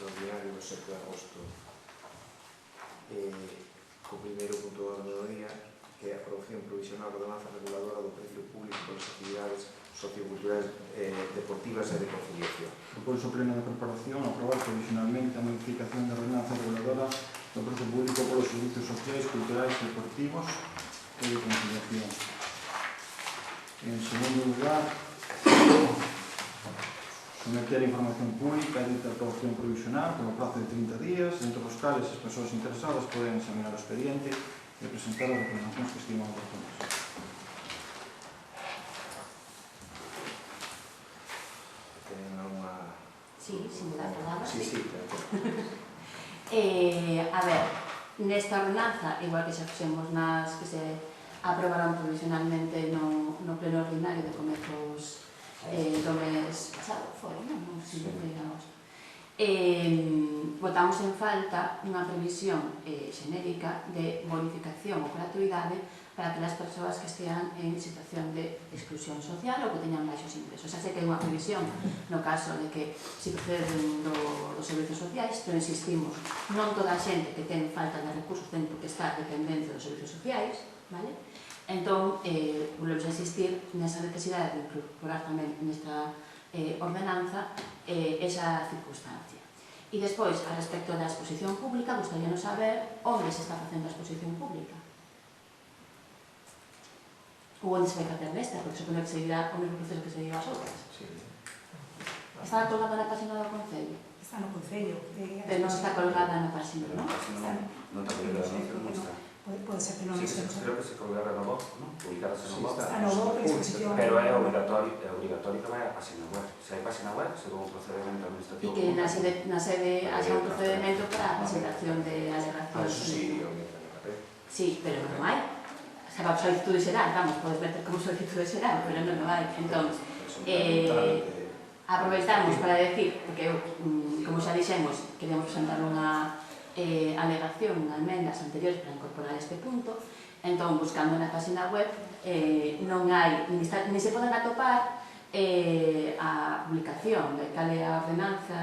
extraordinario do 7 de agosto co primeiro punto do orden do día, que é a aprobación provisional da ordenanza reguladora do precio público polas actividades socioculturais, deportivas e de conciliación. Propósito pleno de corporación aprobar provisionalmente a modificación da ordenanza reguladora do precio público polos servicios sociais, culturais, deportivos e de conciliación. En segundo lugar, someter a información pública e dita aprobación provisional polo prazo de 30 días, dentro dos cales as persoas interesadas poden examinar o expediente e presentar as reclamacións que estiman oportunas. Ten unha... Sí, sin me dar palabra. Sí. A ver, nesta ordenanza, igual que xa fixemos nas que se aprobaron provisionalmente no pleno ordinario de comezos do mes pasado, foi, non? Si, botamos en falta unha previsión xenérica de bonificación ou gratuidade para aquelas persoas que estean en situación de exclusión social ou que teñan baixos ingresos. Xa sei que hai unha previsión no caso de que se proceden dos servicios sociais, pero insistimos, non toda a xente que ten falta de recursos ten por que estar dependente dos servicios sociais, vale? Entón, volvemos a insistir nesa necesidade de incorporar tamén nesta ordenanza esa circunstancia. E despois, a respecto da exposición pública, gustaríanos saber onde se está facendo a exposición pública. Ou onde se vai facer desta, porque supone que seguirá o mesmo proceso que seguirá as outras. Está colgada na página do Concello? Está no Concello. Pero non está colgada na página, non? Non está colgada, non está. Pode ser que non Sí, creo que se colgara no BOC, non? Publicarase no BOC. Está no BOC, exposición... Pero é obligatorio que vai á página web. Se hai página web, se dou un procedimento administrativo... E que na sede haxa un procedimento para a presentación de alegacións. Eso sí, obviamente. Sí, pero non hai. Se va a solicitude xeral, vamos, podes meter como solicitude xeral, pero non hai. Entón, aproveitamos para decir, porque como xa dixemos, queremos presentar unha alegación, unha emendas anteriores para incorporar este punto, entón, buscando na página web, non hai, ni se poden atopar a publicación de cal é a ordenanza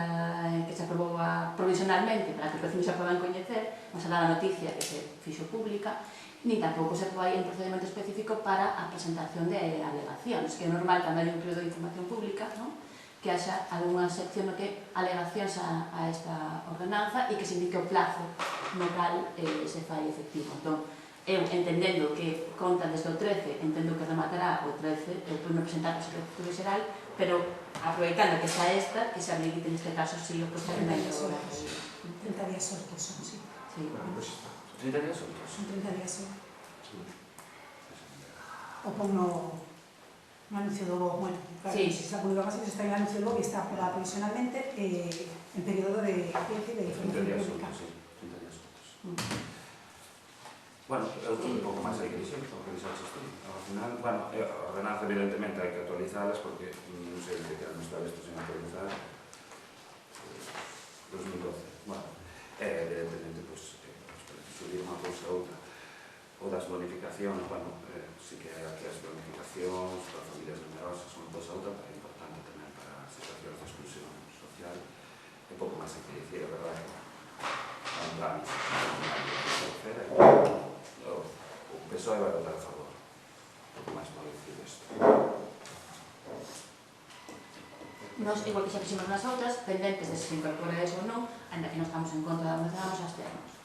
que se aprobou provisionalmente para que os vecinos se podan coñecer, non se dá a noticia que se fixo pública, ni tampouco se pode hai un procedimento específico para a presentación de alegacións, que é normal cando hai un período de información pública, non? Que haxa algunha sección no que alegacións a esta ordenanza e que se indique o plazo no cal se fai efectivo. Entón, eu entendendo que conta desde o 13, entendo que rematará o 13, eu podo presentar o secretario xeral, pero aproveitando que está esta, que se habilite neste caso si o procedimento. 30 días soltos son, sí. Son 30 días soltos? Son 30 días soltos. O pon no anuncio do BOC, bueno, claro, sí. Se está publicado así, se está en el anuncio do BOC e está aprobada provisionalmente en periodo de audiencia de información pública. 30 días soltos. Bueno, eu un pouco máis aí que dixen, o que dixaste tú. Ao final, bueno, a ordenanza evidentemente hai que actualizalas porque non sei de que ano está isto sen actualizar. 2012. Bueno, evidentemente, pois, subir unha cousa a outra. O das bonificacións, bueno, sí que hai aquí as bonificacións para familias numerosas, unha cousa a outra, pero é importante tamén para situacións de exclusión social. É pouco máis que dicir, a verdade, é un plan o PSOE vai votar a favor. Pouco máis para dicir isto. Nos, igual que xa fixemos nas outras, pendentes de se incorpora eso ou non, ainda que non estamos en contra da onde vamos a absternos.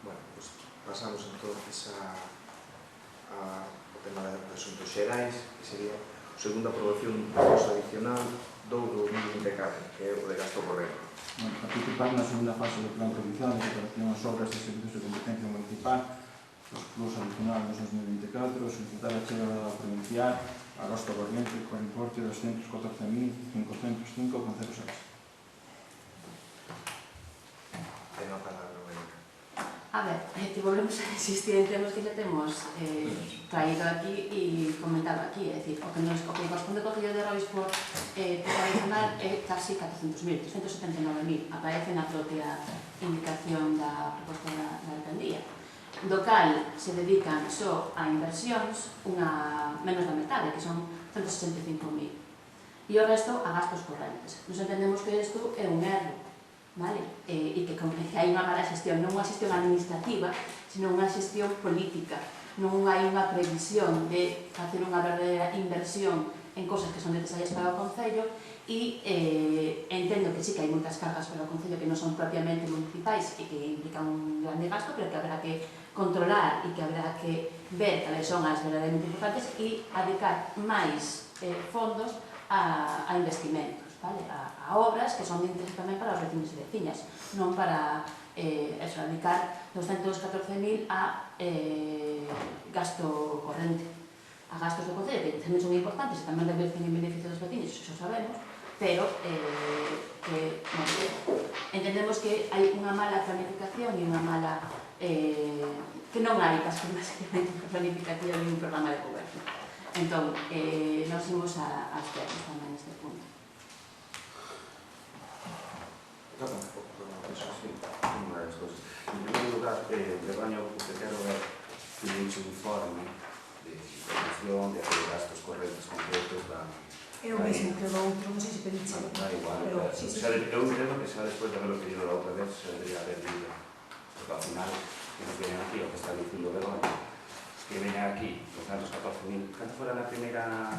Bueno, pues pasamos entonces ao tema de asuntos xerais, que sería a segunda aprobación do curso adicional do 2024, que é o de gasto corrente. Bueno, participar na segunda fase do plan provincial de cooperación ás obras de servicios de competencia municipal, os plus adicional dos 2024, solicitar a chega da provincial a gasto corriente co importe de 214.505,06. Ten a palabra, Mónica. A ver, volvemos a insistir en temas que xa temos traído aquí e comentado aquí, é dicir, o que corresponde ao Concello de Rois por adicional é casi 400.000, 379.000, aparece na propia indicación da proposta da alcaldía, do cal se dedican só a inversións menos da metade, que son 165.000. e o resto a gastos correntes. Nos entendemos que isto é un erro, vale? E que hai unha mala xestión, non unha xestión administrativa, sino unha xestión política. Non hai unha previsión de facer unha verdadeira inversión en cosas que son necesarias para o Concello e entendo que sí que hai moitas cargas para o Concello que non son propiamente municipais e que implican un grande gasto, pero que habrá que controlar e que habrá que ver cales son as verdadeiramente importantes e adicar máis fondos a investimentos, vale? A obras que son de interés tamén para os vecinos e veciñas, non para dedicar 214.000 a gasto corrente, a gastos do Concello, que tamén son importantes e tamén reverten en beneficio dos vecinos, iso sabemos, pero entendemos que hai unha mala planificación e unha mala que non hai básicamente unha planificación e un programa de goberno. Entón, nos imos a externos tamén neste punto. Unha das cousas. En primeiro lugar, Begoña, o que quero ver que un informe de información, de gastos correntes concretos da... É o mesmo que o outro, non sei se pediche. Da igual, eu entendo que xa despois de haberlo pedido la outra vez, xa debería haber lido. Porque ao final, que nos veñan aquí, o que está dicindo Begoña, que veña aquí 214.000, canto fora na primeira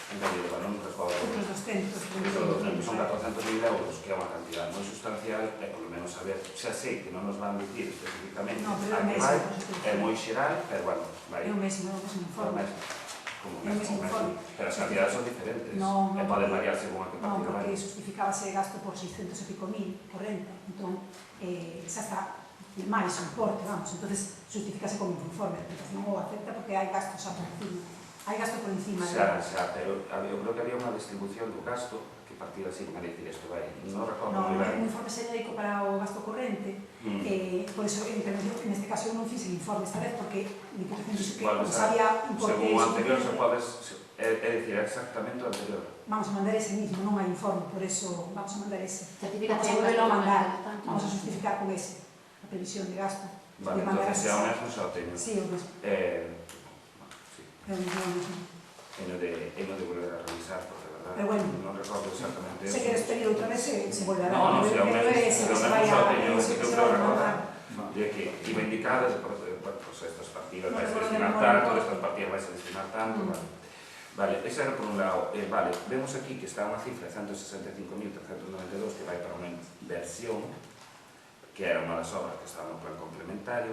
entendido, non me recordo. Outros 200, son 400.000 euros, que é unha cantidad moi sustancial, e polo menos saber, xa sei que non nos van dicir especificamente a que vai, é moi xeral, pero bueno, vai. É o mesmo informe. Pero as cantidades son diferentes, e poden variar según a que partida vai. Non, porque vai. justificábase gasto por 600 e pico mil por renta, entón, xa está máis o importe, vamos, entonces justificase como informe, porque non o acepta porque hai gastos por encima. Hai gasto por encima. Xa, pero eu creo que había unha distribución do gasto que partía así, me dicir isto vai, non recordo moi ben. Non, un informe xenérico para o gasto corrente, por eso, en este caso, eu non fixe informe esta vez, porque a Diputación dixo que sabía importe... Según o anterior, se podes, é dicir, exactamente o anterior. Vamos a mandar ese mismo, non hai informe, por eso vamos a mandar ese. Certificación vamos a justificar con ese. A previsión de gasto. Vale, entonces se ao mesmo xa o teño. Sí, o mesmo. Sí. É no de volver a revisar, porque, verdad, pero bueno, non recordo exactamente. Se queres pedir outra vez, se volverá. No, se ao mesmo xa o teño, se eu creo recordar. E que iba indicadas, pues estas partidas vais a destinar tanto, estas partidas vais a destinar tanto, vale. Ese era por un lado. Vale, vemos aquí que está unha cifra de 165.392 que vai para unha inversión, que era unha das obras que estaba no plan complementario.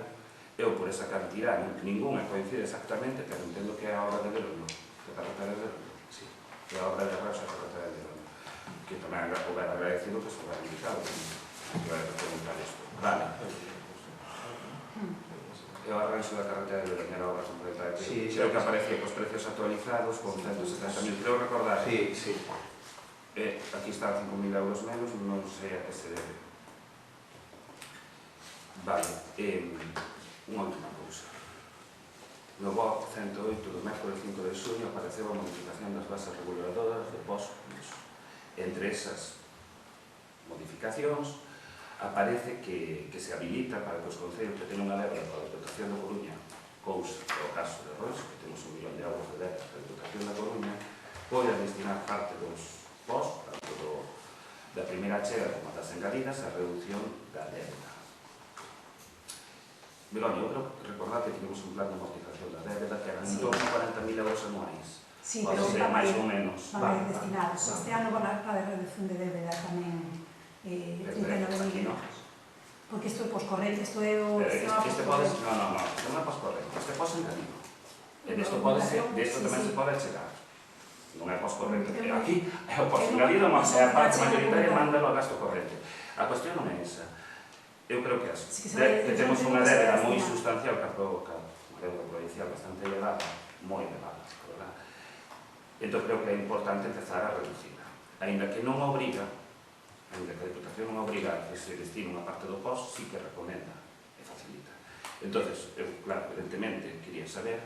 Eu, por esa cantidad, ninguna coincide exactamente, pero entendo que é a obra de Verono, que a carretera de Verono, sí, que é a obra de Arraxa, a carretera de Verono, que tamén houver agradecido que se houver indicado, que vai a preguntar isto. Vale. É o arranxo da carretera de Verono, era a obra completa, creo que aparecía cos precios actualizados, con 170.000, creo recordar. Sí. Aquí está 5.000 euros menos, non sei a que se debe. Vale, unha última cousa. No BOC 108 do mércoles 5 de xuño apareceu a modificación das bases reguladoras de pós-uso. Entre esas modificacións aparece que se habilita para que os concellos que teñen unha débeda para a Diputación da Coruña, cousa o caso de Rois, que temos 1 millón de euros de débeda para a Diputación da Coruña, poida destinar parte dos pós, tanto da primeira chega como das engadidas, a reducción da débeda. Begoña, eu creo que recordate que temos un plan de amortización da débeda que eran en torno a 40.000 euros anuais. Sí, pero máis ou menos. Van a ir destinados. Este ano van a de reducción de débeda tamén 39.000 euros. Porque isto é poscorrente, isto é o... Este pode... Non é poscorrente, este pode engadido. E disto tamén se pode chegar. Non é poscorrente. Aquí é o posengadido, mas é a parte mayoritaria mándalo a gasto corrente. A cuestión non é esa. Eu creo que temos unha débeda moi sustancial que provoca unha débeda provincial bastante elevada, moi elevada, verdad? Entón creo que é importante empezar a reducirla. Ainda que non obriga, ainda que a Diputación non obriga a que se destine unha parte do POS, sí que recomenda e facilita. Entón, eu, claro, evidentemente, quería saber,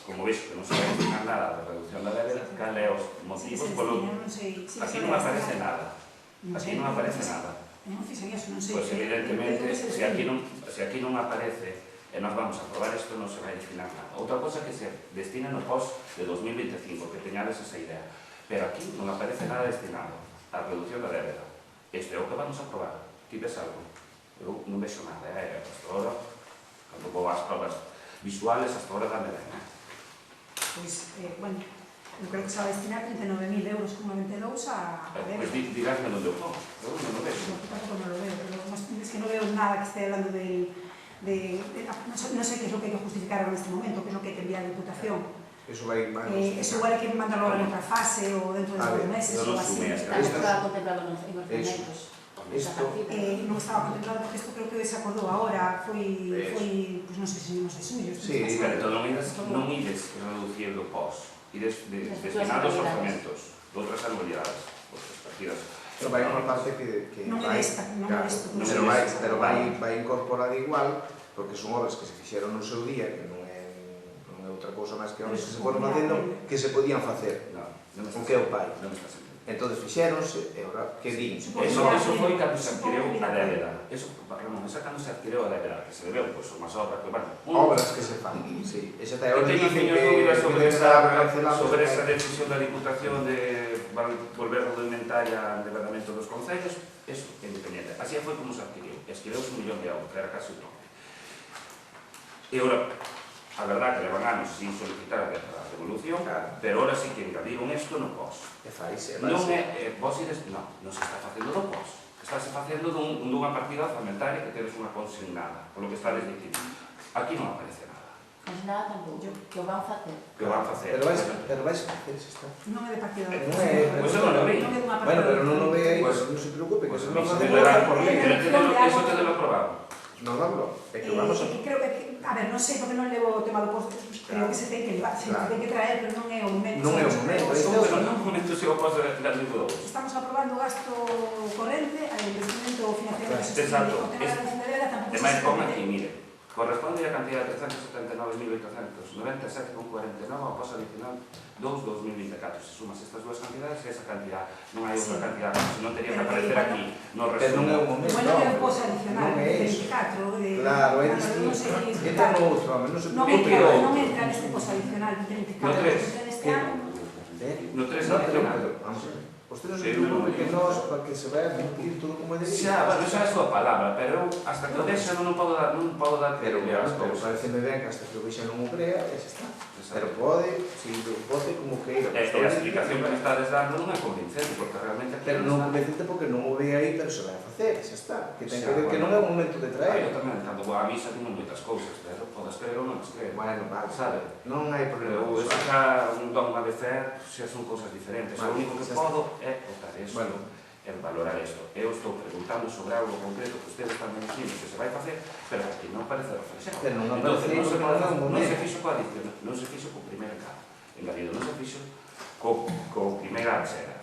como veis que non se vai destinar nada da reducción da débeda, cal é os motivos polo... Aquí non aparece nada. Aquí non aparece nada. Non fixen eso, non sei. Pois evidentemente, se aquí non aparece e nos vamos a aprobar isto, non se vai destinar nada. Outra cosa que se destina no POS de 2025, que teñades esa idea. Pero aquí non aparece nada destinado á reducción da débeda. Isto é o que vamos a aprobar. Ti ves algo? Eu non vexo nada, hasta ahora, cando vou ás provas visuales, hasta ahora dame ben, Pois, bueno, eu creo que se va a destinar 39.000 euros con 92 a Pois dirásme onde eu pongo. Eu non o vexo. Yo tampoco no lo veo, pero es que no veo nada que esté hablando no sé qué es lo que hay que justificar en este momento, qué es lo que hay que enviar a la Diputación. Eso vai Eso igual hay que mandarlo en otra fase o dentro de 2 meses yo o no así. sumé Está estaba contemplado en ordenamentos. Esto, No estaba contemplado porque esto creo que se acordó ahora, foi, pues no sé si suyo. Sí, pero non ides reducindo pos, ides destinados orzamentos, outras anualidades, outras partidas. pero vai unha parte que Non me vai, desta, non me claro, desta. pero vai incorporada igual, porque son obras que se fixeron no seu día, que non é outra cousa máis que obras que se foron facendo, que se podían facer. Non O que é o pai. Non me estás entendendo. Entón fixéronse, e agora, que din? Eso foi cando se adquireu a débeda. Eso, Ramón, esa cando se adquireu a débeda, que se debeu, pois, unhas obras que, bueno... Obras que se fan, sí. Esa está Eu ahora teño dicen miñas dúbidas sobre que esa decisión da Diputación de volver rudimentaria ao endeudamento dos concellos, eso é independente. Así foi como se adquiriu. Adquireuse 1 millón de euros, que era casi un toque. E agora, a verdad que levan anos sin solicitar a devolución, pero ahora sí que engadiron isto no POS. Non é, vos ides, non se está facendo do POS, estáse facendo dunha partida orzamentaria que tedes unha consignada, polo que estades dicindo. Aquí non aparece nada. Consignada tampouco, que o van facer. Que o van facer. Pero vais facer, se está. Non é de partida. Non é... Pois eu non lo vi. Bueno, pero non lo ve aí, Pues, non se preocupe, que Pois se a mí non se me facemos verá por lei. Eso te lo aprobado. Non hablo, é que vamos a... Creo que, a ver, non sei porque non levo o tema do posto, creo que se ten que levar, se ten que traer, pero non é o momento. Non é o momento, Pero non momento se o POS da dúvida. Estamos aprobando o gasto corrente, o investimento financiero que se Exacto. o tema da reducción de débeda tampouco E máis pon aquí, mire, corresponde a cantidad de 379.897,49 ao POS adicional 2-2024. Se sumas estas dúas cantidades, esa cantidad, non hai outra cantidad, non teria que aparecer aquí no Pero non é o resumo. momento. Bueno, que é un post adicional, Non é iso. 24, Claro, é distinto. Entra no outro, home, non se preocupe. non entra neste post adicional, 24, No tres. entra neste ano. No 3 Non, pero, adicional. vamos a ver. Usted non se preocupe que nós, para que se vaya a mentir todo como debería. Xa, bueno, esa é a súa palabra, pero eu hasta que o deixa non podo dar Pero credibilidade ás claro, cousas. pareceme ben que hasta que o vexa non o crea, e xa está. Pero pode, si pode como queira. E a explicación que me estades dando non é convincente, porque realmente aquí Pero non está. convencente porque non o ve aí, pero se vai a facer, xa está. Que ten que Xa, ver que non bueno. é o momento de Eu traer. tamén, cando vou á misa, digo moitas cousas, pero podes creer ou non as creer. Bueno, vale, Sabe? non hai problema. Pero eso xa un dogma de fe, xa son cousas diferentes. O Vale, único que xa está. podo é votar eso, Bueno. é valorar isto. Eu estou preguntando sobre algo concreto que ustedes están dicindo que se vai facer, pero aquí non parece reflexionado. Pero non Entonces, aparece iso, non é un non momento. se fixo coa adición, non se fixo co primeiro engadido, non se fixo co primeira achera,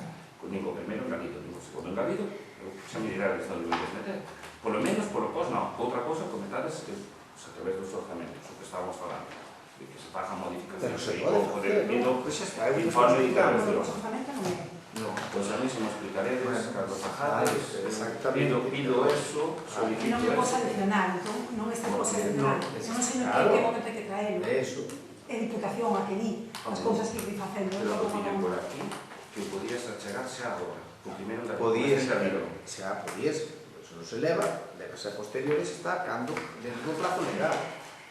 nin co primeiro engadido, nin co segundo engadido, eu xa me dirá que non lo ides meter. Por lo menos, por lo pos, non. Outra cousa, comentades que a través dos orzamentos, o que estábamos falando, de que se fajan modificacións Pero se aí, pode ou facer, debido non? Pois xa está, é o que informe de explicamos. intervención. Orzamento non é. Non. Pois a mí se me explicaredes, Bueno, Carlos Fajares, exactamente. pido eso, solicito Non é post eso. adicional, entón non está post adicional. No, Eu non sei no claro. que momento hai que traelo. Eso. É Diputación a que di as cousas que vai facendo. Pero lo tiñen por aquí, que podías achegarse agora, o primeiro da Podías, engadido. xa podías, eso non se leva, levase a posteriores, está cando dentro do plazo legal,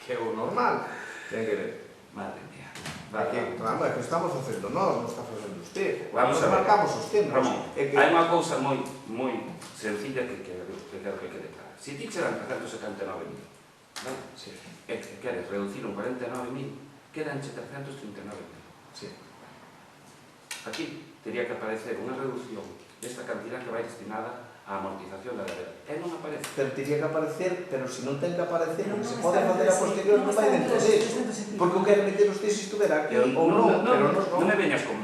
que é o normal. Ten que ver. Madre mía. Vamos, é que estamos facendo nós, non está facendo usted. Vamos a ver. marcamos os temas. Ramón, É que... hai unha cousa moi sencilla que quero que quede clara. Se ti che dan 379.000, vale? Sí, E que queres reducir un 49.000, quedanche 339.000. sí. Aquí teria que aparecer unha reducción desta cantidad que vai destinada á amortización da débeda. E non aparece. Pero teria que aparecer, pero se non ten que aparecer, Pero o que non se está pode facer a dentro posterior non non está vai dentro dentro dos deso. 375. Porque o quero meter usted se estuviera aquí, ou non, pero non me veñas con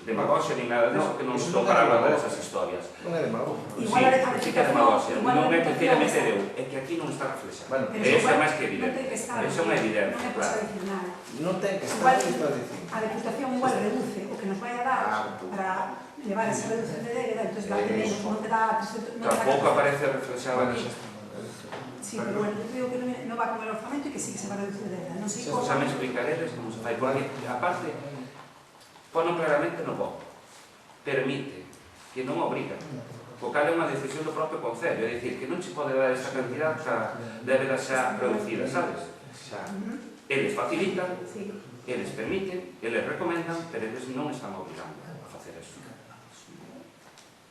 demagogia ni nada deso, que non eso estou non é para hablar demagogia. desas historias. Non é de mago. Igual a Sí que é demagogia, igual a non é que queira Diputación meter eu, é que aquí non está reflexado. Bueno, E iso é máis que Non evidente. ten que estar. Eso é unha evidencia, Non é post claro. adicional. non ten que estar Igual, aí para dicir. a Diputación igual reduce o que nos vai a dar para levar esa reducción de débeda, entonces dá menos, non te dá 300, non te dá Tampouco aparece reflexado Bueno, aquí. xa está. Sí, pero bueno, yo creo que non va con el orzamento e que sí que se va a reducir de débeda. Non sei Xa me explicaredes como se fai, porque aparte, pono claramente no bo. permite, que non obriga. O cal é unha decisión do propio Concello, é dicir, que non se pode dar esa cantidad xa débeda xa producida, sabes? Xa. Eles facilitan, eles permiten, eles recomendan, pero eles non están obrigando a facer eso.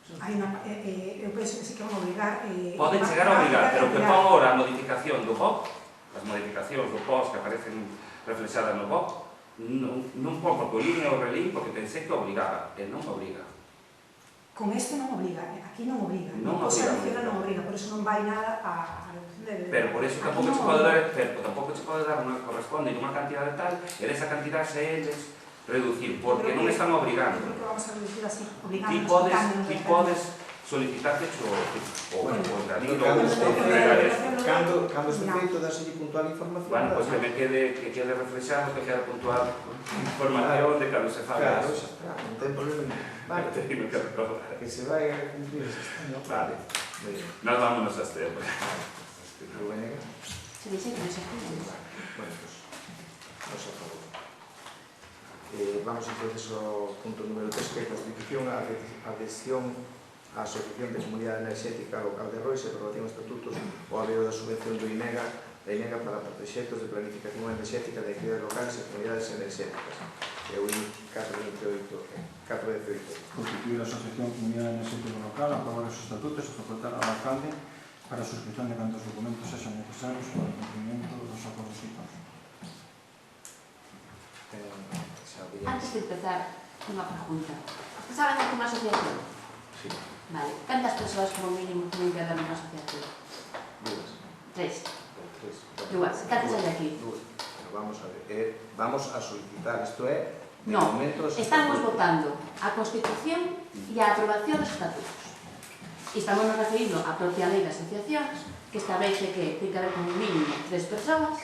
Eu penso que sí que van a obrigar... Poden chegar a obrigar, pero que pon ahora a modificación do BOC, as modificacións do POS que aparecen reflexadas no BOC, non pon porque o línea o relín porque pensei que obligaba, e non obriga. Con isto non obriga, aquí non obriga. Non POS obriga. adicional non obriga, por eso non vai nada a reducción de... Pero por eso tampouco se pode dar, pero tampouco se pode dar unha corresponde unha cantidad de tal, e desa cantidad se eles reducir, porque non están obrigando. Creo que vamos a reducir así, obligando. Ti podes solicitarte o engadir ou Cando este feito daselle puntual información. bueno, pois que me quede reflexado, que quede puntual información de cando se faga Claro, eso. xa está, non ten problema. Vale, Tengo que reprobar. que se vai a cumplir ese año. Vale, Moi ben. nos vámonos a este. Rubén Ega. Se dice que non se acuerda. Bueno, pues, nos a favor. Vamos entonces ao punto número 3, que é a constitución, a adhesión á Asociación de Comunidade Enerxética Local de Rois e aprobación de estatutos o abreo da subvención do INEGA para proxectos de planificación enerxética de actividades locales e comunidades enerxéticas. É o IN 428. Constituir a Asociación Comunidade Enerxética Local, aprobar os estatutos e facultar ao alcalde para a suscripción de cantos documentos sexan necesarios para o cumprimento dos acordos citados. Antes de empezar, unha pregunta. Saben de que unha asociación? Sí, Vale. Cantas persoas como mínimo tienen que haber nunha asociación? dúas. 3. Dúas. Cantas hai aquí? Dúas. Pero vamos a ver, vamos a solicitar, isto é, de No, momento... estamos votando a Constitución e a aprobación dos estatutos. E estamos nos referindo á propia lei de asociacións, que establece que ten que haber como mínimo 3 persoas,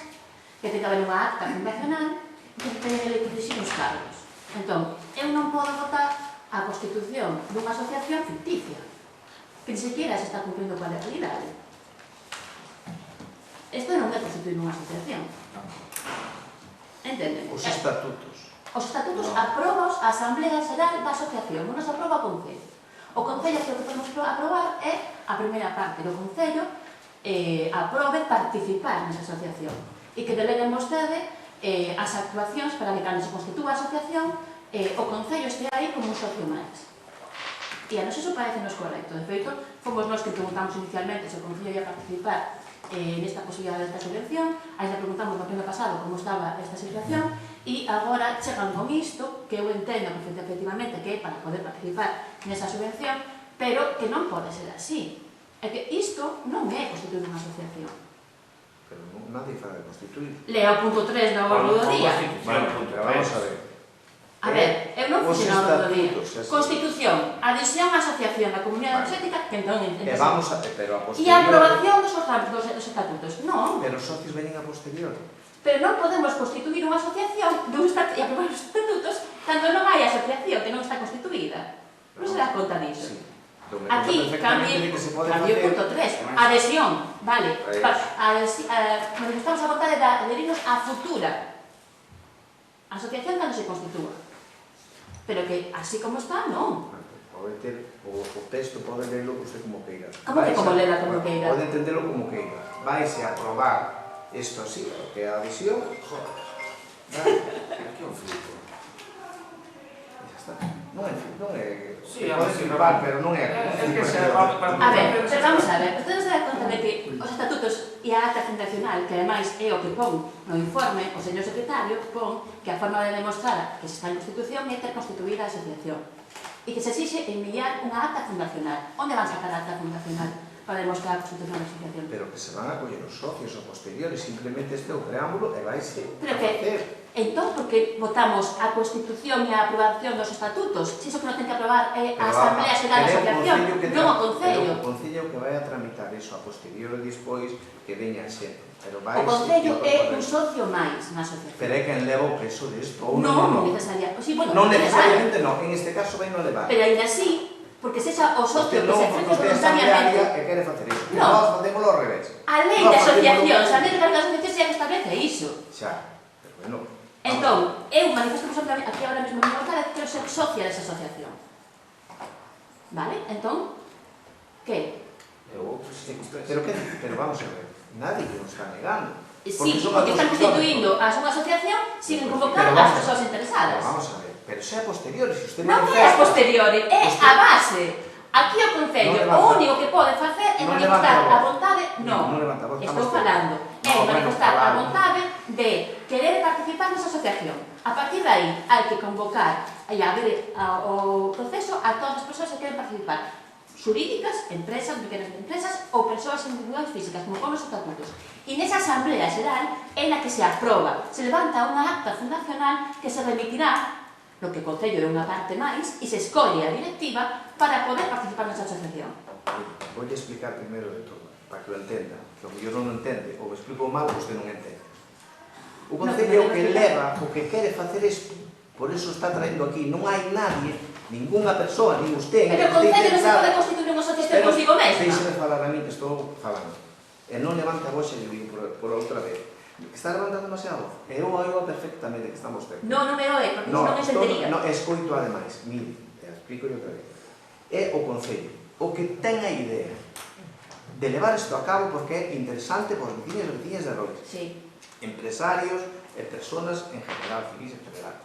que ten que haber unha acta fundacional e que ten que elegir os cargos. Entón, eu non podo votar a constitución dunha asociación ficticia, que ni sequera se está cumplindo coa legalidade. Isto non é constituir unha asociación. Entenden? Os estatutos. Os estatutos aprobaos a Asamblea Xeral da Asociación, non os aproba o Concello. O Concello que o que podemos aprobar é a primeira parte do Concello aprobe participar nesa asociación e que deleguen vostede as actuacións para que cando se constitúa a asociación o Concello este aí como un socio máis. E a nos iso parece-nos correcto. De feito, fomos nós que preguntamos inicialmente se o Concello ia participar nesta posibilidade desta subvención, ainda preguntamos no pleno pasado como estaba esta situación, e agora chegan con isto, que eu entendo efectivamente que é para poder participar nesa subvención, pero que non pode ser así. É que isto non é constituir unha asociación. Pero nadie fala de constituir. Lea o punto 3 da orde do día. Pero vamos a ver. A ver, eu non fui na orde do día. Constitución, adhesión á asociación da comunidade enerxética, que entón E vamos a ver, pero a e posterior... a aprobación dos estatutos. Non, Pero os socios veñen a posterior. pero non podemos constituir unha asociación e aprobar os estatutos cando non hai asociación que non está constituída. Non se dá conta disso. Sí. Entón, Aquí, perfectamente de que se pode cambio facer... punto 3, adhesión, vale, manifestamos a vontade de adherirnos á futura asociación cando se constitúa, pero que así como está, non. Pode ter, o texto pode lerlo usted como queira. Como que como lela como queira? Pode entendelo como queira. Vaise a aprobar isto así, que é a adhesión, vale, Aquí é un flipo. e xa está. Non é... Sí, pode sí, flipar, no. pero non é... É que se va para... A ver, pero vamos a ver, ustedes se dan conta de que os estatutos e a acta fundacional, que ademais é o que pon no informe, o señor secretario pon que a forma de demostrar que se está en Constitución é ter constituída a asociación e que se exixe enviar unha acta fundacional. Onde van sacar a acta fundacional para demostrar a constitución da asociación? Pero que se van a coller os socios ou posteriores, simplemente este é o preámbulo e vaise Pero a que, facer. entón, por que votamos a Constitución e a aprobación dos estatutos? Se iso que non ten que aprobar é a Pero Asamblea Xeral da Asociación, non o Concello. Pero o Concello que vai a tramitar iso a posterior e despois que veña xente. Pero O vai Concello é un socio máis na asociación. Pero é quen leva o peso disto, ou Non necesaria. Sí, bueno, non necesaria. necesariamente non, en este caso vai non levar. Pero ainda así, porque sexa o socio que non, se porque ofrece usted é voluntariamente. asamblearia e quere facer iso. Non. Nós facémolo ao revés. A lei Nós de facémolo- asociacións, a lei de asociacións xa que establece iso. Xa, pero bueno. Entón, eu manifesto aquí ahora mesmo en mi vontade que quero ser socia desa asociación. Vale? Entón, que? Pero vamos a ver, nadie nos está negando. Sí, porque están constituindo a súa asociación sin convocar as persoas interesadas. Pero vamos a ver, pero xa é posteriori, se usted Non é a posteriori, é a base. Aquí o Concello, o único que pode facer é manifestar a vontade, non, estou falando, é manifestar a vontade de querer participar nesa asociación. A partir de aí, hai que convocar e abrir o proceso a todas as persoas que queren participar. Xurídicas, empresas, pequenas empresas ou persoas individuais físicas, como pon os estatutos. E nesa asamblea xeral é na que se aproba, se levanta unha acta fundacional que se remitirá, no que o Concello é unha parte máis, e se escolle a directiva para poder participar nesa asociación. Vou explicar primeiro de todo, para que o entenda, que o mellor non entende, ou explico mal, ou usted non entende. O Concello que leva, o que quere facer isto, por eso está traendo aquí, non hai nadie, ninguna persoa, nin usted... Pero o Concello non se pode constituir unha asociación consigo mesma. Deixe-me falar a mí que estou falando. E non levante a voz e digo por outra vez. Está levantando demasiado. E eu oigo perfectamente que estamos tendo. Non me oe, porque non me entendería. Non, escoito ademais. Mire, explico outra vez. É o Concello o que ten a idea de levar isto a cabo porque é interesante para os veciños e veciñas de Rois. Sí. Empresarios e personas en general, civis en general.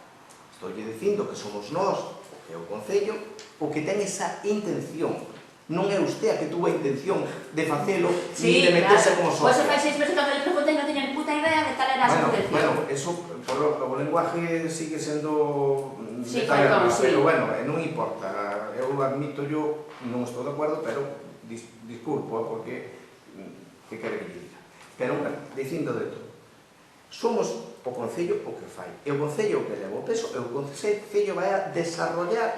Estou dicindo que somos nós, é o Concello, o que ten esa intención. Non é usted a que tuvo a intención de facelo sí, ni de meterse como socio. Pois fai 6 meses cando le preguntei non teña ni puta idea de tal era a intención. Bueno, eso, por o lenguaje sigue sendo sí, taberna, sí. Pero bueno, non importa. Eu admito, yo non estou de acuerdo, pero disculpo, porque que quere que lle diga. Pero, dicindo de todo, somos o Concello o que fai. E o Concello o que leva o peso, e o Concello vai a desarrollar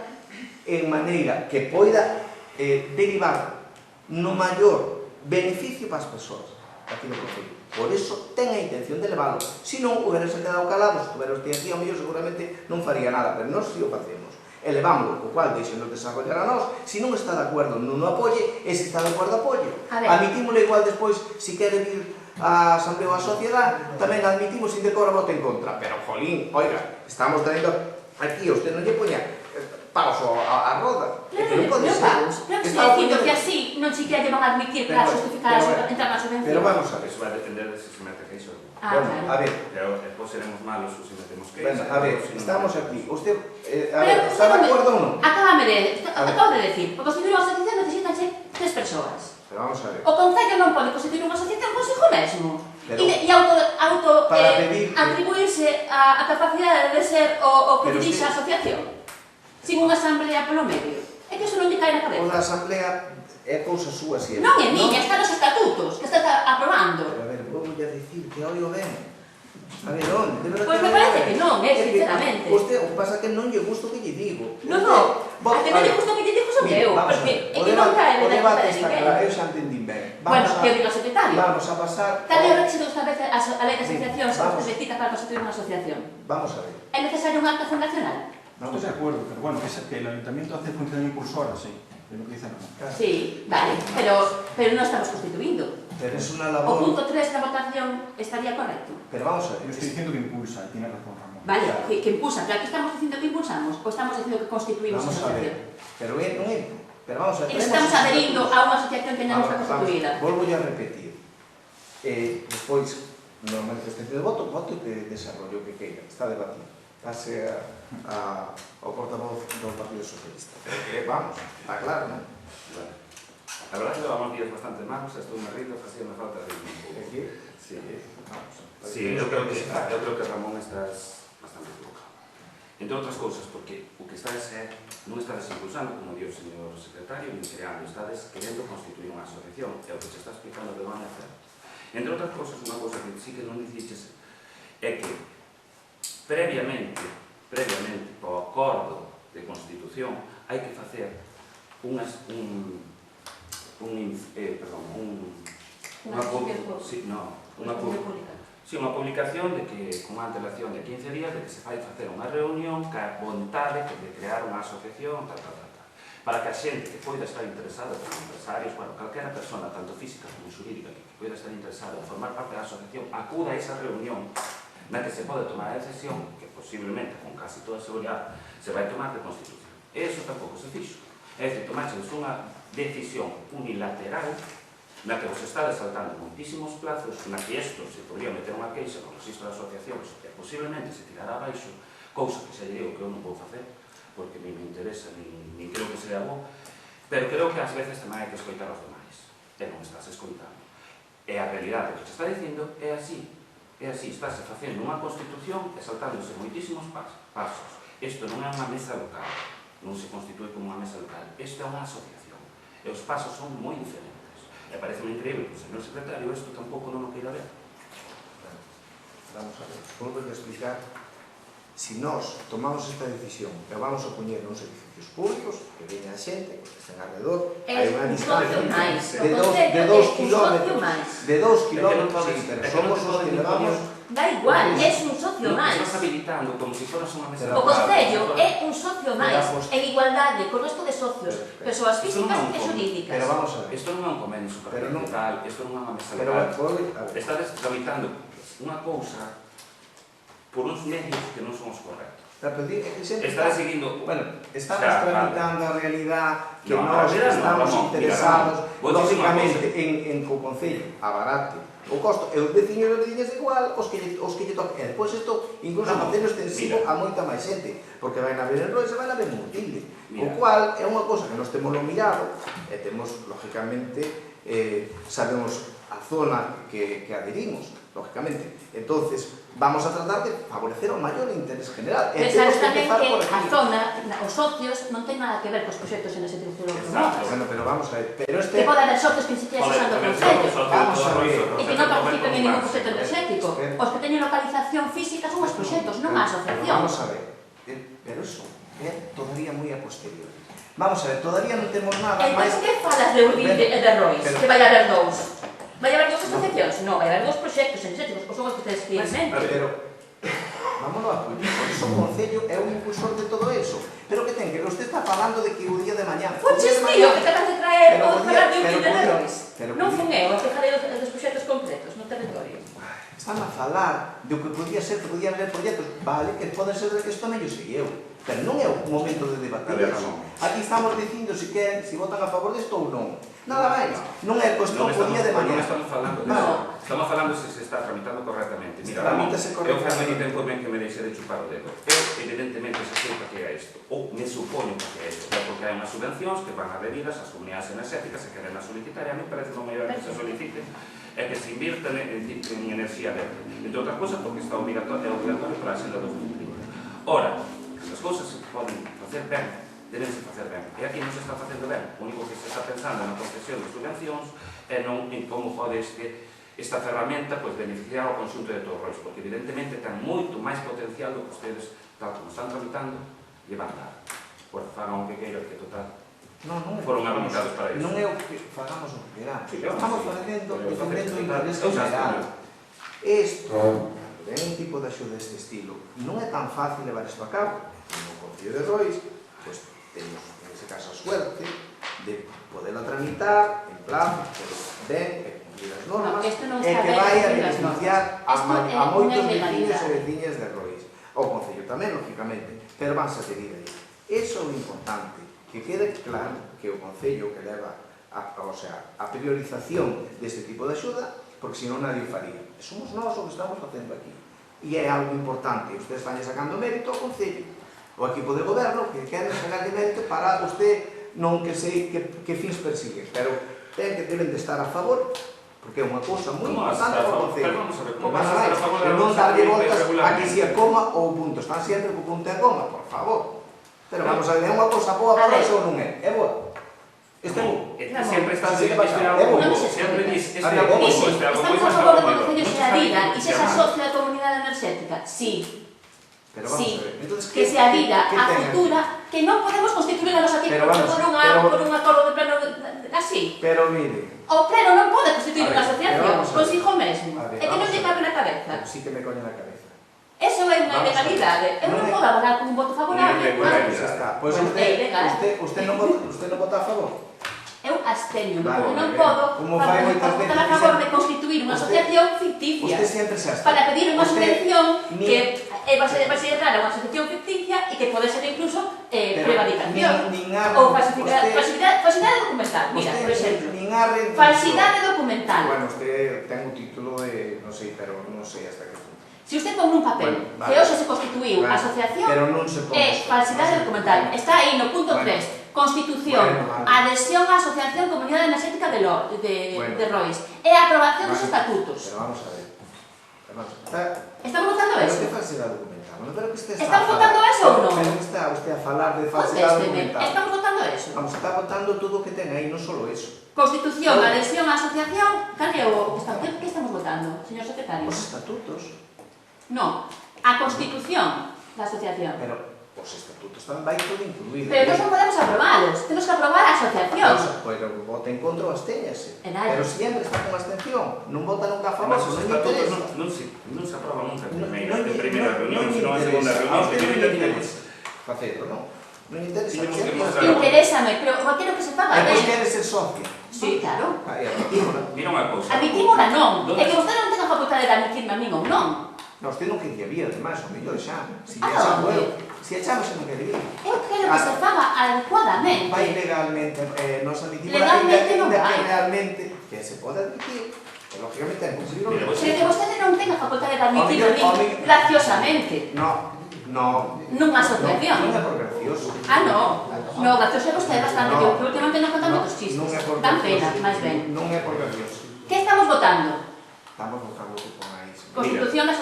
en maneira que poida derivar no maior beneficio para as persoas aquí no Concello. Por iso ten a intención de leválo. Se non, hubiérase quedado calado, se tuvera usted aquí, ao mellor seguramente non faría nada, pero nós si o facemos. Elevámoslo, o cual deixenos desarrollar a nós. Se non está de acordo, non o apoie, e se está de acordo, apoie. Admitímoslo igual despois, se quere vir a Asamblea ou a Sociedade, tamén admitimos sin decora voto en contra. Pero, jolín, oiga, estamos teniendo aquí, usted non lle poña paus a roda. Claro, non vamos. Claro que estou dicindo que así non siquiera lle van a admitir para justificar entrar na subvención. Pero vamos a ver. Eso vai depender de se se mete queixo. Bueno, a ver. Pero despois seremos malos se metemos queixo. Bueno, a ver, estamos aquí. Usted, a ver, está de acordo ou non? Acabo de decir, para constituir unha asociación necesitanse 3 persoas. Pero vamos a ver. O Concello non pode constituir unha asociación consigo mesmo. E auto atribuirse a capacidade de ser o que dirixa a asociación. Sin unha asamblea polo medio. É que iso non lle cae na cabeza. O da asamblea é cousa súa siempre. Non é miña, está nos estatutos, que está aprobando. Pero a ver, vou a dicir que oio ben. A ver, onde? Pois me parece que non, sinceramente. Usted, o que pasa que non lle gusto que lle digo. Non, a que non lle gusto que lle digo son eu, porque é que non cae na cabeza de ninguén. Eu xa entendín ben. Bueno, que o diga o secretario. Vamos a pasar... Tal é o requisito que establece a lei de asociacións que se necesita para constituir unha asociación. Vamos a ver. É necesario un acta fundacional? No estoy de acuerdo, pero bueno, que el ayuntamiento hace función impulsora, sí, es lo que dicen. Sí, vale, pero no estamos constituyendo. Pero es una labor... O punto 3 da votación estaría correcto. Pero vamos a ver. Yo estoy diciendo que impulsa, y tiene razón Ramón. Vale, que impulsa, pero aquí estamos diciendo que impulsamos, o estamos diciendo que constituimos vamos a asociación. Pero non é... Pero vamos a ver. Estamos adherindo a unha asociación que non está constituída. Volvo a repetir. Despois, no manifestación de voto que desarrollo que queira, está debatido. Pase ao portavoz do Partido Socialista. Pero vamos, está claro, non? Bueno, a verdad que levamos días bastante malos, estou me rindo, facía unha falta de ritmo. Sí, vamos. Sí, eu creo que Ramón estás bastante equivocado. Entre outras cousas, porque o que estades non estades impulsando, como dio o señor secretario, nin creando, estades querendo constituir unha asociación, e o que se está explicando que van a hacer. Entre outras cousas, unha cousa que sí que non diciches é que previamente ao acordo de constitución hai que facer unha publicación de que con unha antelación de 15 días de que se vai facer unha reunión ca vontade de crear unha asociación para que a xente que poida estar interesada, como empresarios, bueno, calquera persona, tanto física como xurídica, que poida estar interesada en formar parte da asociación, acuda a esa reunión na que se pode tomar a decisión que posiblemente, con casi toda seguridade, se vai tomar de constitución. E iso tampouco se fixo. É dicir, tomaches unha decisión unilateral na que vos está saltando moitísimos plazos, na que isto se podría meter unha queixa no registro de asociacións e posiblemente se tirará abaixo, cousa que xa lle digo que eu non vou facer, porque ni me interesa, ni creo que sea bo, pero creo que ás veces tamén hai que escoitar aos demais, e non estás escoitando. E a realidade que te está dicindo é así, estáse facendo unha constitución e saltándose moitísimos pasos. Isto non é unha mesa local, non se constitúe como unha mesa local, isto é unha asociación, e os pasos son moi diferentes. E parece-me increíble que o señor secretario isto tampouco non o queira ver. Vamos a ver, volvo a explicar. Si nós tomamos esta decisión e vamos a poñer uns edificios públicos, que veña a xente, que estén alrededor, hai unha distancia de 2 kilómetros, pero somos os que levamos. Da igual, é un socio máis. Estás habilitando como se foras unha mesa O local. Concello é un socio máis, en igualdade, con resto de socios, persoas físicas e xurídicas. Pero vamos a ver. Isto non é un convenio supercapital, isto non é unha mesa Pero, local. Estás tramitando unha cousa por uns medios que non son os correctos. Estás seguindo... Bueno, estamos tramitando a realidad que nós estamos interesados, Vou dicir unha lógicamente, en que o Concello abarate o costo, e os veciños e as veciñas igual, os que lle toquen. E depois isto, incluso facendo extensivo a moita máis xente, porque vai haber en Rois e vai haber en Mutilde. O cual é unha cosa que nós temos mirado, e temos, lógicamente, sabemos a zona que adherimos, lógicamente. Entonces, vamos a tratar de favorecer o maior interés general. Pero sabes tamén que a zona, os socios, non ten nada que ver cos proxectos en ese tipo de Exacto, bueno, pero vamos a ver. Que pode haber socios que se quedan usando o Concello. Vamos a ver. E que non participen en ningún proxecto energético. Os que teñen localización física son os proxectos, non a asociación. Vamos a ver. Pero eso é todavía moi a posteriori. Vamos a ver, todavía non temos nada máis... Entón, que falas de Urdinde e de Rois? Que vai haber dous? Vai haber dous asociacións? Non, vai haber dous proxectos energéticos, ou son os que tedes que ir en mente. Pero, vámonos a poñer, por iso o Concello é un impulsor de todo eso. Pero que ten, que usted está falando de que o día de mañá... Fuches tío, que te acabas de traer o falar de Urdinde e de Rois. Non fun eu, que falei dos proxectos concretos no territorio. Están a falar de o que podía ser, que podían haber proxectos, vale, que poden ser de que isto tamén yo sei eu. Pero non é o momento de debatir eso. Aquí estamos dicindo se queren, se votan a favor disto ou non. Nada máis. Non é cuestión o día de mañá. Non estamos falando disso. Estamos falando se se está tramitando correctamente. Mira, eu faz medio tempo ben que me deixe de chupar o dedo. Eu, evidentemente, se sei para que é isto. Ou me supoño para que é isto. Porque hai unhas subvencións que van adheridas ás comunidades enerxéticas e queren a solicitar. E a mí parece o mellor que se solicite é que se invirta en enerxía verde. Entre outras cosas, porque está obligatorio para a Xenda 2030. Ora, as cousas se poden facer ben, debense facer ben. E aquí non se está facendo ben. O único que se está pensando na concesión de subvencións e non en como pode esta ferramenta beneficiar ao conxunto de todos os, porque evidentemente ten moito máis potencial do que ustedes, tal como están tramitando, lle van dar. Por fagan o que queiran, que total foron habilitados para iso. Non é o que fagamos o que queramos. Estamos facendo, defendendo o interés general. Isto, de un tipo de axuda deste estilo, non é tan fácil levar isto a cabo. No Concello de Rois, temos, en ese caso, a suerte de poderla tramitar en plazo, pero ben, e cumplir as normas, e que vai a beneficiar a moitos veciños e veciñas de Rois. O Concello tamén, lógicamente, pero vanse a pedir aí. Iso é o importante, que quede claro que o Concello que leva a priorización deste tipo de axuda, porque senón nadie o faría. E somos nós o que estamos facendo aquí. E é algo importante, ustedes están sacando mérito ao Concello, o equipo de goberno, que queren sacar de mérito para usted non que sei que fins persigue, pero deben de estar a favor, porque é unha cousa moi importante para o Concello. E non darlle voltas a que si a coma ou o punto, están sempre co punto e a coma, por favor. Pero vamos a ver, é unha cousa boa para iso ou non é? É boa. Este é boa. Sempre estás dicindo que é algo boa. Sempre dices, este é algo boa, este é algo boa. Estamos a favor do Concello se adira e se asocia a comunidade enerxética? Sí. Sí, que se adira a futura, que non podemos constituir a nosa tipo por un acordo de pleno así. Pero mire... O pleno non pode constituir unha asociación, consigo mesmo. É que non lle cabe na cabeza. Sí que me coñe na cabeza. Eso é unha ilegalidade. Eu non podo avalar con un voto favorable. Pois usted non vota a favor? Eu absteño, porque non podo votar a favor de constituir unha asociación ficticia para pedir unha subvención que e vai ser entrar a unha asociación ficticia e que pode ser incluso prevaricación nin a ou falsidade documental. Mira, por exemplo, nin a falsidade documental. Bueno, usted ten un título de, non sei, pero non sei hasta que punto. Se usted pon un papel Bueno, vale. que hoxe se constituiu Vale. asociación, Pero non se pon é isto. falsidade documental. Está aí no punto Bueno. 3. Constitución, Bueno, vale. adhesión á Asociación Comunidade Enerxética de Bueno. Rois e a aprobación dos Vale. estatutos. Pero vamos a ver. Estamos votando Pero eso? que falsidade documental? Non, pero que usted está Estamos a falar. votando eso ou non? Pero que está usted a falar de falsidade Contésteme, documental. estamos votando eso? Vamos, está votando todo o que ten aí, non solo eso. Constitución, adhesión á asociación, cal é o que estamos votando, señor secretario? Os estatutos. Non, a Constitución da asociación. Pero os estatutos tamén vai todo incluído. Pero nós non podemos aprobalos, temos que aprobar a asociación. Pero vota en contra ou abstéñase. E nada. Pero sempre está con abstención. Non vota nunca a favor, Además, os non lle estatutos interesa. non se aproban nunca en Non primeira reunión, senón en segunda reunión, a usted se non tiene lle que interesa facelo, non? Non lle interesa. Tenemos que Sempre- mostrar. Interésame, pero o quero que se faga E pois ben. quere ser socia. Sí, claro. Aí, admitímola. Mira unha cousa. Admitímola non. ¿Dónde É que vostede non ten a facultade de admitirme a min ou non. Non, usted non quería vir, además, o mellor xa. Si Ah, echamos, onde? si echamos, xa non quere vir. Eu quero que se faga adecuadamente. Vai legalmente, nos admitimos Legalmente non que vai. realmente que se pode admitir, e lógicamente hai que cumplir o Mira, ley. Pero que vostede non ten a facultade de admitirme a O min mellor- graciosamente. No. Nunha asociación. Non é por gracioso. Ah, no. No, gracioso é vostede bastante. No. Que últimamente nos contan moitos chistes. Non é por Dan gracioso. pena, máis ben. Non é por gracioso. Que estamos votando? Estamos votando o que pon aí. Constitución da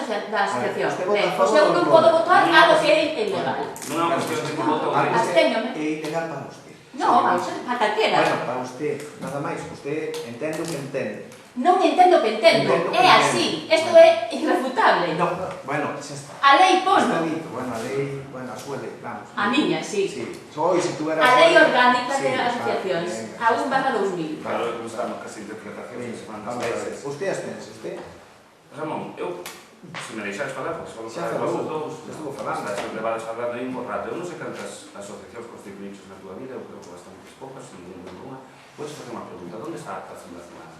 asociación. Usted vota Ben, a pois favor eu ou non en podo contra? votar algo que é ilegal. Non é unha cuestión de que voto ou non. Abstéñome. É ilegal para usted. No, vamos a calquera. Bueno, para usted, nada máis, usted entende o que entende. Non entendo o que entendo. Entendo o que É así. Isto é irrefutable. No, bueno, xa está. A lei Está pono. dito, bueno, a lei, bueno, a súa lei, vamos. A miña, sí. Sí, hoy si tú eras... A lei orgánica Sí, de asociacións. vale, A 1/2000. Claro, que gustamos casi interpretacións venga. van Vamos das a ver, veces. usted abstense, usted Ramón, eu, se me deixades falar, porque só Xa falar falou, vos dous, estuvo falando. sempre vades falando aí un bo rato. Eu non sei cantas asociacións constituíches na tua vida, eu creo que bastantes poucas, sin ninguna. Podes facer unha pregunta, onde está a acta fundacional?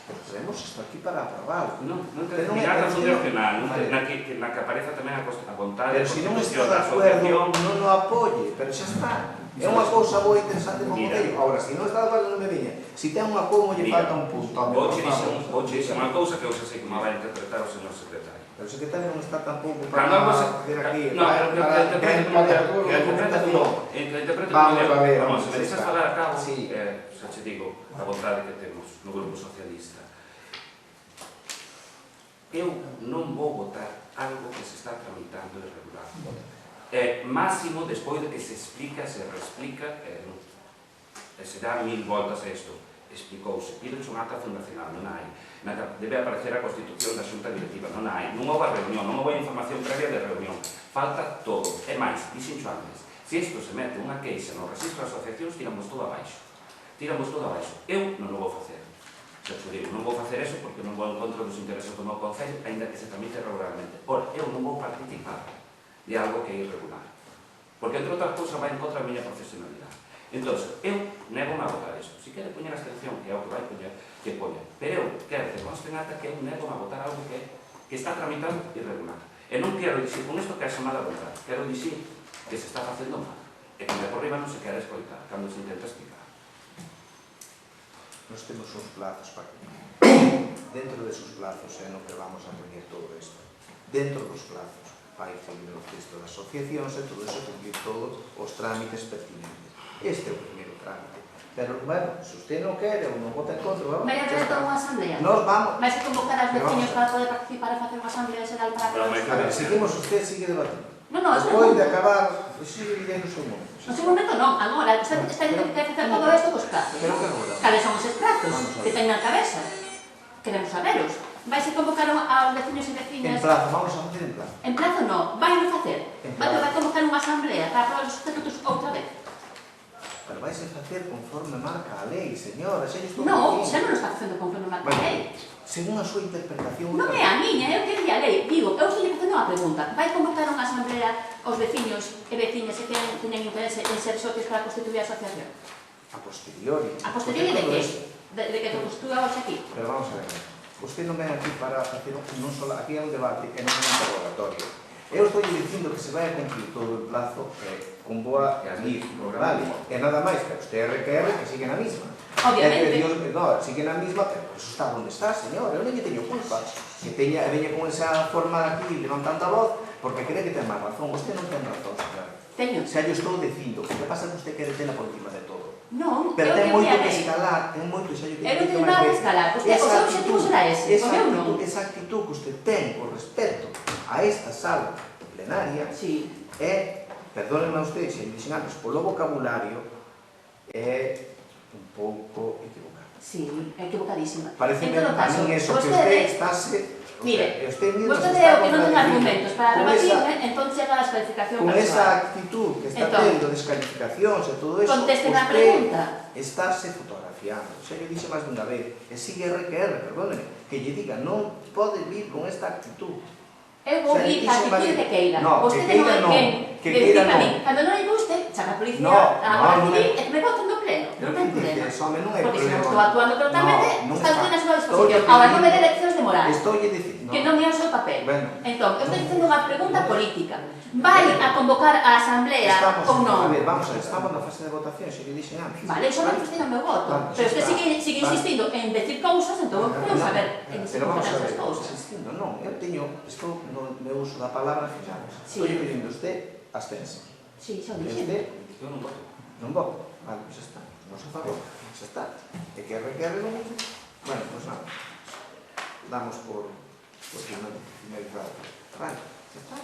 pues tenemos esto aquí para aprobar. Non te Pero non mirar é a cuestión- fundacional, Vale. na que apareza tamén a vontade Pero de si non está constitución de da acuerdo, asociación. non o apoye, pero xa está. É unha cousa moi interesante como Mira. modelo. Ahora, si non está de acuerdo, non me viña. Si ten unha como, lle Mira, falta un punto. Home, Vouche por favor. dixer unha cousa que eu xa sei que me vai interpretar o señor secretario. Pero o secretario non está tampouco Cando para algo se... hacer aquí. No, pero que interprete como Vamos a ver, Vamos, se vamos me a deixas ver. falar a cabo, Sí. xa che digo a vontade que temos no Grupo Socialista. Eu non vou votar algo que se está tramitando irregular. Máximo, despois de que se explica, se reexplica, se dá 1000 voltas a isto. Explicouse, pidoche un acta fundacional, non hai. Debe aparecer a Constitución da Xunta Directiva, non hai. Non houve reunión, non houve información previa de reunión. Falta todo. É máis, dixenxo antes, se isto se mete unha queixa no registro de asociacións, tiramos todo abaixo. Tiramos todo abaixo. Eu non o vou facer. Xa te digo, non vou facer eso porque non vou en contra dos intereses do meu concello, ainda que se tramite regularmente. Ora, eu non vou participar de algo que é irregular. Porque, entre outras cousas, vai en contra da miña profesionalidade. Entón, eu nego a votar isto. Se quere poñer a abstención, que é o que vai poñer, que poña. Pero eu quero que conste en ata que eu nego a votar algo que está tramitando irregular. E non quero dicir con isto que é chamada a votar. Quero dicir que se está facendo mal. E que de por riba non se quere escoitar cando se intenta explicar. Nos temos uns plazos para que dentro de esos plazos é no que vamos a poñer todo isto. Dentro dos plazos vai seguir o texto das asociacións e todo eso cumplir todos os trámites pertinentes. Este é o primeiro trámite. Pero, bueno, se usted non quere ou non vota en contra, vamos, Vai a xa haber está. toda unha asamblea. Nos vamos. Vais a convocar aos Pero veciños vamos. para poder participar e facer unha asamblea xeral para Pero que... A ver, seguimos, usted sigue debatiendo. Non, non, eso Despois non. de acabar, sigue viviendo o seu momento. No seu momento non, agora, está dicindo que quere facer todo isto cos prazos. Pero que agora? Cales son os prazos Vamos a ver. que ten na cabeza? Queremos saberos. Vais a convocar aos veciños e En veciñas... plazo, vamos a facer en plazo. En plazo non, vai non facer. En Vai plazo. convocar unha asamblea para aprobar os estatutos outra vez. Pero vais a facer conforme marca a lei, señora, xa lle estou Non, dicindo. xa non o está facendo conforme marca a Bueno, lei. según a súa interpretación... Non é a miña, é o que di a lei. Digo, eu estou facendo unha pregunta. Vai convocar unha asamblea aos veciños e veciñas que teñen interese en ser socios para constituir a asociación? A posteriori. A posteriori de Todo que? eso. De que te constitúa hoxe aquí? Pero vamos a ver. Usted non ven aquí para facer non só aquí é un debate e non é un interrogatorio. Eu estou dicindo que se vai a cumplir todo o plazo con boa vir, vale? E nada máis, pero os TRQR que siguen a mesma. Obviamente. No, siguen a mesma, pero eso está onde está, señor. Eu non lle teño culpa. Que veña con esa forma aquí levantando a voz, porque cree que ten máis razón. Usted non ten razón, señor. Teño. Xa yo estou dicindo, o que pasa é que usted quere tela por encima de todo. Non, Pero eu ten que moito me que harei. escalar, ten moito, xa yo Eu non teño nada que escalar. O seu objetivo será ese, o meu non. Esa actitud que usted ten con respecto a esta sala plenaria Sí. é, perdónenme a usted, se dixen antes, polo vocabulario, é un pouco equivocado. Sí, equivocadísima. Parece En todo a caso, min eso que vostede, usted estase... mire, vostede vostede é o que non ten argumentos para rebatirme, entón chega a descalificación con esa persoal. actitud que está Entón, tendo, descalificacións e todo eso, Contesten a usted pregunta. estáse fotografiando. Xa lle dixe máis dunha vez, e sigue RQR, perdóneme, que lle diga, non pode vir con esta actitud. Eu vou Xa lle ir dixe a actitud máis- de Keila. No, Vostede que non é Keila non, quen que de Keila dicirme a non. mí. Cando non lle guste, chama a policía, No, a Guardia no, Civil, no. e que me boten do pleno. Non ten problema. Eso, home, non hai Porque se non problema. estou actuando correctamente, Non está está. a súa Estou disposición. lle Ahora non me dé pedindo- leccións de moral. Estou lle dicindo... Que non é o seu papel. Bueno. Entón, eu estou dicendo unha pregunta política. Vai a convocar a asamblea ou non? A ver, vamos a ver, estamos na fase de votación, se lle dixen antes. Vale, só me gustei o meu voto. Vale, Pero usted está. sigue Vale. insistindo en decir cousas, entón podemos No, saber en que se pero vamos a funcionan ver, esas cousas. insistindo, non, eu teño, estou no meu uso da palabra fijada. Sí. Estou lle pedindo a usted abstense. Sí, xa o E dixen. usted Eu non voto. non vota. Vale, pois xa está. Non se favor, xa está. E que RQR non usa. Bueno, pois nada. Damos por finalizado. Vale, xa está.